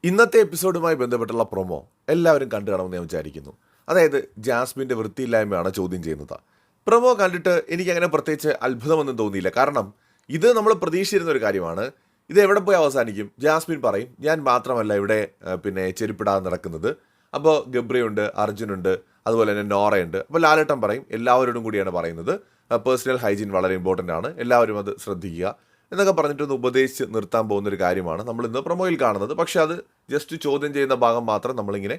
ഇന്നത്തെ എപ്പിസോഡുമായി ബന്ധപ്പെട്ടുള്ള പ്രൊമോ എല്ലാവരും കണ്ടു കാണുമെന്ന് ഞാൻ വിചാരിക്കുന്നു. അതായത് ജാസ്മിൻ്റെ വൃത്തിയില്ലായ്മയാണ് ചോദ്യം ചെയ്യുന്നത്. പ്രൊമോ കണ്ടിട്ട് എനിക്കങ്ങനെ പ്രത്യേകിച്ച് അത്ഭുതമൊന്നും തോന്നിയില്ല. കാരണം ഇത് നമ്മൾ പ്രതീക്ഷിച്ചിരുന്ന ഒരു കാര്യമാണ്. ഇത് എവിടെ പോയി അവസാനിക്കും? ജാസ്മിൻ പറയും ഞാൻ മാത്രമല്ല ഇവിടെ ചെരുപ്പിടാതെ നടക്കുന്നത്. അപ്പോൾ ഗബ്രിയുണ്ട്, അർജുനുണ്ട്, അതുപോലെ തന്നെ നോറയുണ്ട്. അപ്പോൾ ലാലേട്ടൻ പറയും എല്ലാവരോടും കൂടിയാണ് പറയുന്നത്, പേഴ്സണൽ ഹൈജീൻ വളരെ ഇമ്പോർട്ടൻ്റ് ആണ്, എല്ലാവരും അത് ശ്രദ്ധിക്കുക എന്നൊക്കെ പറഞ്ഞിട്ടൊന്ന് ഉപദേശിച്ച് നിർത്താൻ പോകുന്നൊരു കാര്യമാണ് നമ്മൾ ഇന്ന് പ്രൊമോയിൽ കാണുന്നത്. പക്ഷെ അത് ജസ്റ്റ് ചോദ്യം ചെയ്യുന്ന ഭാഗം മാത്രം നമ്മളിങ്ങനെ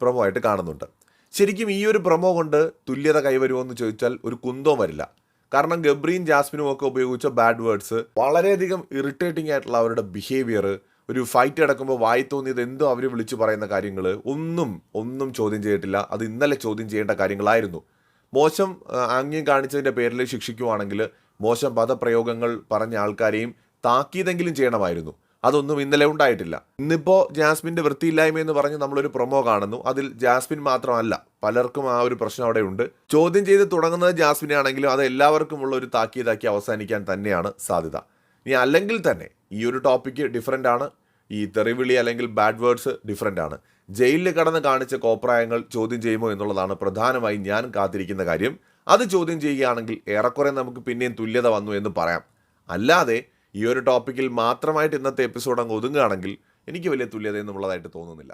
പ്രൊമോ ആയിട്ട് കാണുന്നുണ്ട്. ശരിക്കും ഈ ഒരു പ്രൊമോ കൊണ്ട് തുല്യത കൈവരുമോ എന്ന് ചോദിച്ചാൽ ഒരു കുന്തവും വരില്ല. കാരണം ഗബ്രിയും ജാസ്മിനും ഒക്കെ ഉപയോഗിച്ച ബാഡ് വേർഡ്സ്, വളരെയധികം ഇറിറ്റേറ്റിംഗ് ആയിട്ടുള്ള അവരുടെ ബിഹേവിയർ, ഒരു ഫൈറ്റ് നടക്കുമ്പോൾ വായി തോന്നിയത് എന്തോ അവർ വിളിച്ചു പറയുന്ന കാര്യങ്ങൾ ഒന്നും ചോദ്യം ചെയ്തിട്ടില്ല. അത് ഇന്നലെ ചോദ്യം ചെയ്യേണ്ട കാര്യങ്ങളായിരുന്നു. മോശം ആംഗ്യം കാണിച്ചതിൻ്റെ പേരിൽ ശിക്ഷിക്കുവാണെങ്കിൽ മോശം പദപ്രയോഗങ്ങൾ പറഞ്ഞ ആൾക്കാരെയും താക്കീതെങ്കിലും ചെയ്യണമായിരുന്നു. അതൊന്നും ഇന്നലെ ഉണ്ടായിട്ടില്ല. ഇന്നിപ്പോൾ ജാസ്മിൻ്റെ വൃത്തിയില്ലായ്മ എന്ന് പറഞ്ഞ് നമ്മളൊരു പ്രൊമോ കാണുന്നു. അതിൽ ജാസ്മിൻ മാത്രമല്ല, പലർക്കും ആ ഒരു പ്രശ്നം അവിടെ ഉണ്ട്. ചോദ്യം ചെയ്ത് തുടങ്ങുന്നത് ജാസ്മിനെ ആണെങ്കിലും അത് എല്ലാവർക്കുമുള്ള ഒരു താക്കീതാക്കി അവസാനിക്കാൻ തന്നെയാണ് സാധ്യത. ഇനി അല്ലെങ്കിൽ തന്നെ ഈ ഒരു ടോപ്പിക്ക് ഡിഫറൻ്റ് ആണ്. ഈ തെറിവിളി അല്ലെങ്കിൽ ബാഡ് വേർഡ്സ് ഡിഫറൻ്റ് ആണ്. ജയിലിൽ കടന്ന് കാണിച്ച കോപ്രായങ്ങൾ ചോദ്യം ചെയ്യുമോ എന്നുള്ളതാണ് പ്രധാനമായും ഞാൻ കാത്തിരിക്കുന്ന കാര്യം. അത് ചോദ്യം ചെയ്യുകയാണെങ്കിൽ ഏറെക്കുറെ നമുക്ക് പിന്നെയും തുല്യത വന്നു എന്ന് പറയാം. അല്ലാതെ ഈ ഒരു ടോപ്പിക്കിൽ മാത്രമായിട്ട് ഇന്നത്തെ എപ്പിസോഡ് അങ്ങ് ഒതുങ്ങുകയാണെങ്കിൽ എനിക്ക് വലിയ തുല്യത എന്നുള്ളതായിട്ട് തോന്നുന്നില്ല.